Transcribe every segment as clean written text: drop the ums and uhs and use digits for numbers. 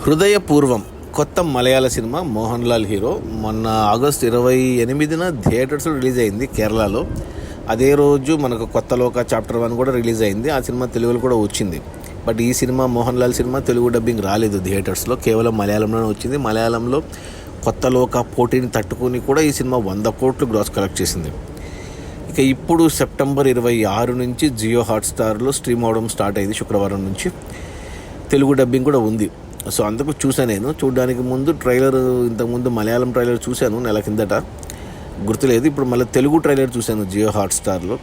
హృదయపూర్వం కొత్త మలయాళ cinema, Mohan Lal hero. మొన్న August 28న థియేటర్స్లో రిలీజ్ అయింది కేరళలో. అదే రోజు మనకు కొత్త లోక చాప్టర్ 1 కూడా రిలీజ్ అయింది. ఆ సినిమా తెలుగులో కూడా వచ్చింది. బట్ ఈ cinema Mohan Lal cinema Telugu dubbing రాలేదు థియేటర్స్లో, కేవలం మలయాళంలోనే వచ్చింది. మలయాళంలో కొత్త లోక పోటీని తట్టుకుని కూడా ఈ సినిమా 100 కోట్లు గ్రాస్ కలెక్ట్ చేసింది. ఇక ఇప్పుడు సెప్టెంబర్ 26 నుంచి జియో హాట్స్టార్లో స్ట్రీమ్ అవడం స్టార్ట్ అయింది. శుక్రవారం నుంచి తెలుగు డబ్బింగ్ కూడా ఉంది. సో అందుకు చూసాను. నేను చూడడానికి ముందు ట్రైలర్, ఇంతకుముందు మలయాళం ట్రైలర్ చూశాను నెల కిందట, గుర్తులేదు. ఇప్పుడు మళ్ళీ తెలుగు ట్రైలర్ చూశాను జియో హాట్స్టార్లో.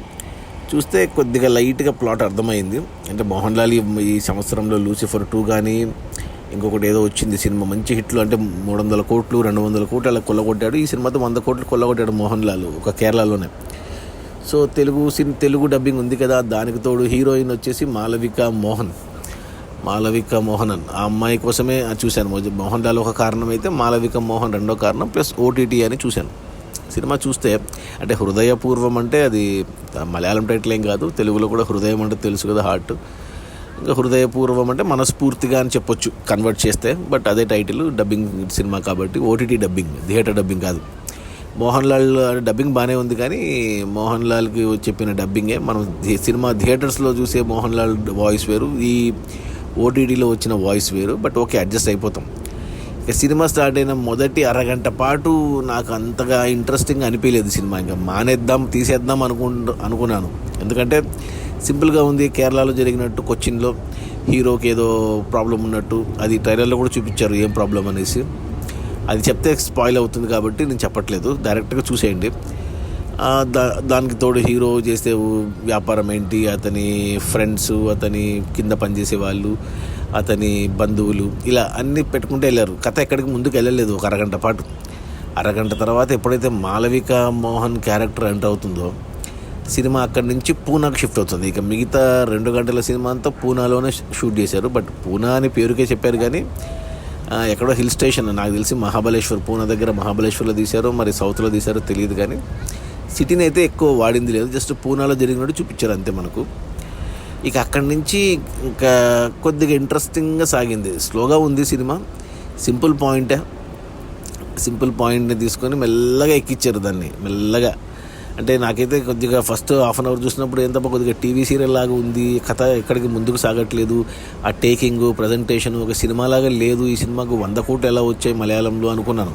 చూస్తే కొద్దిగా లైట్గా ప్లాట్ అర్థమైంది. అంటే మోహన్ లాల్ ఈ సంవత్సరంలో లూసిఫర్ 2 కానీ ఇంకొకటి ఏదో వచ్చింది సినిమా, మంచి హిట్లు, అంటే 300 కోట్లు 200 కోట్లు అలా కొల్లగొట్టాడు. ఈ సినిమాతో 100 కోట్లు కొల్లగొట్టాడు మోహన్ లాల్ ఒక కేరళలోనే. సో తెలుగు డబ్బింగ్ ఉంది కదా, దానికి తోడు హీరోయిన్ వచ్చేసి మాలవిక మోహనన్. ఆ అమ్మాయి కోసమే చూశాను. మోహన్ లాల్ ఒక కారణం అయితే మాలవిక మోహన్ రెండో కారణం, ప్లస్ ఓటీటీ అని చూశాను. సినిమా చూస్తే అంటే హృదయపూర్వం అంటే అది మలయాళం టైటిల్ ఏం కాదు, తెలుగులో కూడా హృదయం అంటే తెలుసు కదా, హార్ట్. ఇంకా హృదయపూర్వం అంటే మనస్ఫూర్తిగా అని చెప్పొచ్చు కన్వర్ట్ చేస్తే. బట్ అదే టైటిల్, డబ్బింగ్ సినిమా కాబట్టి ఓటీటీ డబ్బింగ్, థియేటర్ డబ్బింగ్ కాదు. మోహన్ లాల్ డబ్బింగ్ బాగానే ఉంది, కానీ మోహన్ లాల్కి చెప్పిన డబ్బింగే మనం సినిమా థియేటర్స్లో చూసే మోహన్ లాల్ వాయిస్ వేరు, ఈ ఓటీటీలో వచ్చిన వాయిస్ వేరు. బట్ ఓకే, అడ్జస్ట్ అయిపోతాం. ఇక సినిమా స్టార్ట్ అయిన మొదటి అరగంట పాటు నాకు అంతగా ఇంట్రెస్టింగ్ అనిపించలేదు సినిమా. ఇంకా తీసేద్దాం అనుకున్నాను. ఎందుకంటే సింపుల్గా ఉంది. కేరళలో జరిగినట్టు కొచ్చిన్లో హీరోకి ఏదో ప్రాబ్లం ఉన్నట్టు అది ట్రైలర్లో కూడా చూపించారు, ఏం ప్రాబ్లం అనేసి. అది చెప్తే స్పాయిల్ అవుతుంది కాబట్టి నేను చెప్పట్లేదు, డైరెక్ట్గా చూసేయండి. దానికి తోడు హీరో చేసే వ్యాపారం ఏంటి, అతని ఫ్రెండ్స్, అతని కింద పనిచేసే వాళ్ళు, అతని బంధువులు, ఇలా అన్నీ పెట్టుకుంటూ వెళ్ళారు. కథ ఎక్కడికి ముందుకు వెళ్ళలేదు ఒక అరగంట పాటు. అరగంట తర్వాత ఎప్పుడైతే మాలవిక మోహన్ క్యారెక్టర్ ఎంటర్ అవుతుందో సినిమా అక్కడి నుంచి పూనాకు షిఫ్ట్ అవుతుంది. ఇక మిగతా 2 గంటల సినిమా అంతా పూనాలోనే షూట్ చేశారు. బట్ పూనా అని పేరుకే చెప్పారు, కానీ ఎక్కడో హిల్ స్టేషన్, నాకు తెలిసి మహాబలేశ్వర్, పూనా దగ్గర మహాబలేశ్వర్లో తీశారో మరి సౌత్లో తీశారో తెలియదు, కానీ సిటీని అయితే ఎక్కువ వాడింది లేదు. జస్ట్ పూనాలో జరిగినట్టు చూపించారు అంతే మనకు. ఇక అక్కడి నుంచి ఇంకా కొద్దిగా ఇంట్రెస్టింగ్గా సాగింది. స్లోగా ఉంది సినిమా, సింపుల్ పాయింట్ని తీసుకొని మెల్లగా ఎక్కించారు దాన్ని మెల్లగా. అంటే నాకైతే కొద్దిగా ఫస్ట్ హాఫ్ అన్ అవర్ చూసినప్పుడు ఏంటప్ప కొద్దిగా టీవీ సీరియల్ లాగా ఉంది, కథ ఎక్కడికి ముందుకు సాగట్లేదు, ఆ టేకింగ్ ప్రజెంటేషన్ ఒక సినిమాలాగా లేదు. ఈ సినిమాకు 100 కోట్లు ఎలా వచ్చాయి మలయాళంలో అనుకున్నాను.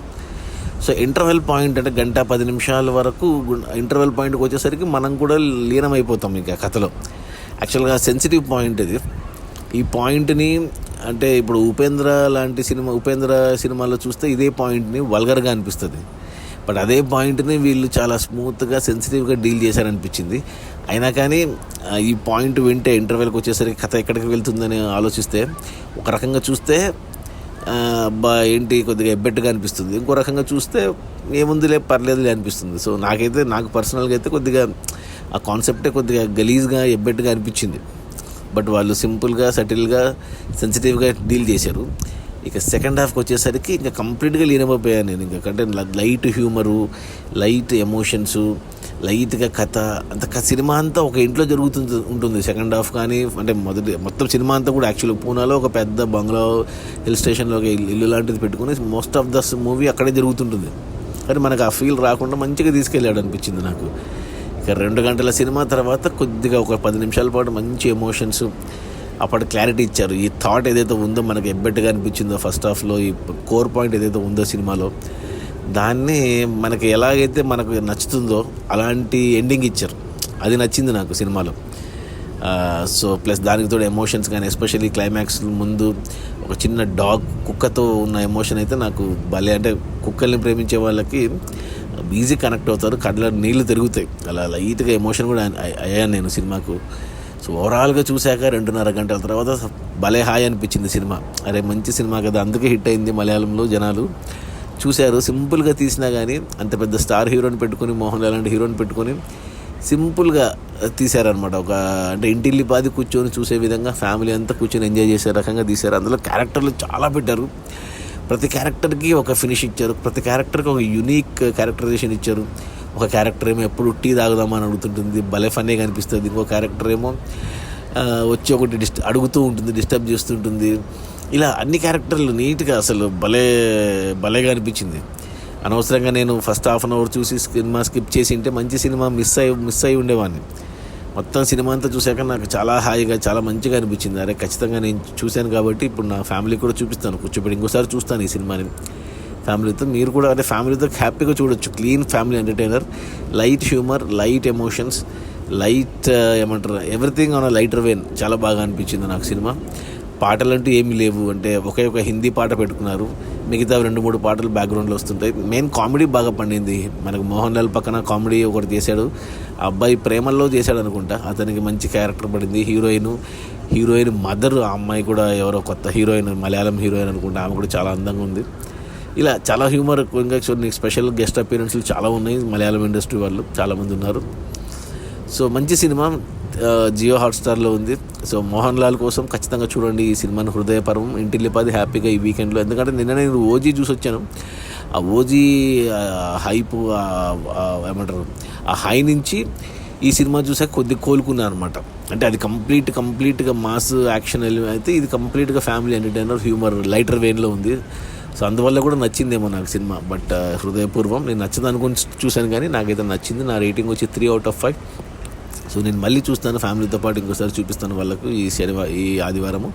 సో ఇంటర్వెల్ పాయింట్ అంటే 1-10 నిమిషాల వరకు ఇంటర్వెల్ పాయింట్కి వచ్చేసరికి మనం కూడా లీనమైపోతాం ఇక కథలో. యాక్చువల్గా సెన్సిటివ్ పాయింట్ ఇది. ఈ పాయింట్ని అంటే ఇప్పుడు ఉపేంద్ర సినిమాలో చూస్తే ఇదే పాయింట్ని వల్గర్గా అనిపిస్తుంది. బట్ అదే పాయింట్ని వీళ్ళు చాలా స్మూత్గా సెన్సిటివ్గా డీల్ చేశారనిపించింది. అయినా కానీ ఈ పాయింట్ వింటే ఇంటర్వెల్కి వచ్చేసరికి కథ ఎక్కడికి వెళ్తుందని ఆలోచిస్తే ఒక రకంగా చూస్తే ఏంటి కొద్దిగా ఎబ్బెట్టుగా అనిపిస్తుంది, ఇంకో రకంగా చూస్తే ఏముందిలే పర్లేదులే అనిపిస్తుంది. సో నాకు పర్సనల్గా అయితే కొద్దిగా ఆ కాన్సెప్టే కొద్దిగా గలీజ్గా ఎబ్బెట్టుగా అనిపించింది. బట్ వాళ్ళు సింపుల్గా సటిల్గా సెన్సిటివ్గా డీల్ చేశారు. ఇక సెకండ్ హాఫ్కి వచ్చేసరికి ఇంకా కంప్లీట్గా లీనమైపోయాను నేను. ఇంకంటే లైట్ హ్యూమరు, లైట్ ఎమోషన్సు, లైట్గా కథ అంత సినిమా అంతా ఒక ఇంట్లో ఉంటుంది సెకండ్ హాఫ్. కానీ అంటే మొత్తం సినిమా అంతా కూడా యాక్చువల్గా పూనాలో ఒక పెద్ద బంగ్లా, హిల్ స్టేషన్లో ఒక ఇల్లు లాంటిది పెట్టుకుని మోస్ట్ ఆఫ్ ద మూవీ అక్కడే జరుగుతుంటుంది. కానీ మనకు ఆ ఫీల్ రాకుండా మంచిగా తీసుకెళ్ళాడు అనిపించింది నాకు. ఇక 2 గంటల సినిమా తర్వాత కొద్దిగా ఒక 10 నిమిషాల పాటు మంచి ఎమోషన్స్, అప్పటి క్లారిటీ ఇచ్చారు. ఈ థాట్ ఏదైతే ఉందో మనకు ఎబ్బెట్టుగా అనిపించిందో ఫస్ట్ హాఫ్లో, ఈ కోర్ పాయింట్ ఏదైతే ఉందో సినిమాలో, దాన్ని మనకి ఎలాగైతే మనకు నచ్చుతుందో అలాంటి ఎండింగ్ ఇచ్చారు. అది నచ్చింది నాకు సినిమాలో. సో ప్లస్ దానికి తోడు ఎమోషన్స్ కానీ, ఎస్పెషల్లీ క్లైమాక్స్ ముందు ఒక చిన్న కుక్కతో ఉన్న ఎమోషన్ అయితే నాకు భలే, అంటే కుక్కల్ని ప్రేమించే వాళ్ళకి ఈజీ కనెక్ట్ అవుతారు, కళ్ళ నీళ్ళు తిరుగుతాయి. అలా లైట్గా ఎమోషన్ కూడా అయ్యాను నేను సినిమాకు. సో ఓవరాల్గా చూశాక 2.5 గంటల తర్వాత భలే హాయ్ అనిపించింది సినిమా. అరే మంచి సినిమా కదా, అందుకే హిట్ అయింది మలయాళంలో, జనాలు చూశారు. సింపుల్గా తీసినా కానీ అంత పెద్ద స్టార్ హీరోని పెట్టుకొని, మోహన్ లాల్ లాంటి హీరోని పెట్టుకొని సింపుల్గా తీశారనమాట. ఒక అంటే ఇంటిల్లిపాది కూర్చొని చూసే విధంగా ఫ్యామిలీ అంతా కూర్చొని ఎంజాయ్ చేసే రకంగా తీశారు. అందులో క్యారెక్టర్లు చాలా పెట్టారు. ప్రతి క్యారెక్టర్కి ఒక ఫినిష్ ఇచ్చారు, ప్రతి క్యారెక్టర్కి ఒక యూనిక్ క్యారెక్టరైజేషన్ ఇచ్చారు. ఒక క్యారెక్టర్ ఏమో ఎప్పుడు టీ తాగుదామని అడుగుతుంటుంది, భలే ఫన్నీగా అనిపిస్తుంది. ఇంకో క్యారెక్టర్ ఏమో వచ్చి ఒకటి అడుగుతూ ఉంటుంది, డిస్టర్బ్ చేస్తుంటుంది. ఇలా అన్ని క్యారెక్టర్లు నీట్గా అసలు భలేగా అనిపించింది. అనవసరంగా నేను ఫస్ట్ హాఫ్ అన్ అవర్ చూసి సినిమా స్కిప్ చేసి ఉంటే మంచి సినిమా మిస్ అయి ఉండేవాడిని. మొత్తం సినిమా అంతా చూశాక నాకు చాలా హాయిగా చాలా మంచిగా అనిపించింది. అరే ఖచ్చితంగా నేను చూశాను కాబట్టి ఇప్పుడు నా ఫ్యామిలీ కూడా చూపిస్తాను, కూర్చోబెట్టి ఇంకోసారి చూస్తాను ఈ సినిమాని ఫ్యామిలీతో. మీరు కూడా అంటే ఫ్యామిలీతో హ్యాపీగా చూడొచ్చు. Clean family entertainer, light humour, light emotions, light ఏమంటారు ఎవ్రీథింగ్ ఆన్ లైటర్ వేన్. చాలా బాగా అనిపించింది నాకు సినిమా. పాటలంటూ ఏమీ లేవు, అంటే ఒక హిందీ పాట పెట్టుకున్నారు, మిగతా 2-3 పాటలు బ్యాక్గ్రౌండ్లో వస్తుంటాయి. మెయిన్ కామెడీ బాగా పండింది. మనకు మోహన్ లాల్ పక్కన కామెడీ ఒకటి చేశాడు, ఆ అబ్బాయి ప్రేమల్లో చేశాడు అనుకుంటా, అతనికి మంచి క్యారెక్టర్ పడింది. హీరోయిన్ మదర్, ఆ అమ్మాయి కూడా ఎవరో కొత్త హీరోయిన్, మలయాళం హీరోయిన్ అనుకుంటా, ఆమె కూడా చాలా అందంగా ఉంది. ఇలా చాలా హ్యూమర్. ఇంకా నీకు స్పెషల్ గెస్ట్ అపీరెన్స్లు చాలా ఉన్నాయి, మలయాళం ఇండస్ట్రీ వాళ్ళు చాలామంది ఉన్నారు. సో మంచి సినిమా జియో హాట్స్టార్లో ఉంది. సో మోహన్ లాల్ కోసం ఖచ్చితంగా చూడండి ఈ సినిమాని, హృదయపర్వం. ఇంటిల్లిపాది హ్యాపీగా ఈ వీకెండ్లో. ఎందుకంటే నిన్న నేను ఓజీ చూసి వచ్చాను. ఆ ఓజీ హైప్ ఏమంటారు ఆ హై నుంచి ఈ సినిమా చూసాక కొద్దిగా కోలుకున్నాను అనమాట. అంటే అది కంప్లీట్గా మాస్ యాక్షన్ అయితే ఇది కంప్లీట్గా ఫ్యామిలీ ఎంటర్టైనర్, హ్యూమర్, లైటర్ వేన్లో ఉంది. సో అందువల్ల కూడా నచ్చిందేమో నాకు సినిమా. బట్ హృదయపూర్వం నేను నచ్చదు అనుకుని చూశాను, కానీ నాకైతే నచ్చింది. నా రేటింగ్ వచ్చి 3/5. సో నేను మళ్ళీ చూస్తాను, ఫ్యామిలీతో పాటు ఇంకోసారి చూపిస్తాను వాళ్ళకు ఈ ఆదివారము.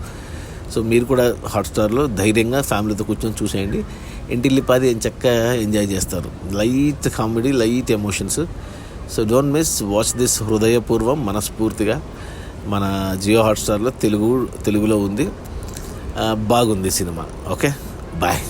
సో మీరు కూడా హాట్స్టార్లో ధైర్యంగా ఫ్యామిలీతో కూర్చొని చూసేయండి. ఇంటిల్లిపాది చక్కగా ఎంజాయ్ చేస్తారు. Light comedy, light emotions. So don't miss, watch this హృదయపూర్వం మనస్ఫూర్తిగా. మన జియో హాట్స్టార్లో తెలుగులో ఉంది. బాగుంది సినిమా. Okay, bye.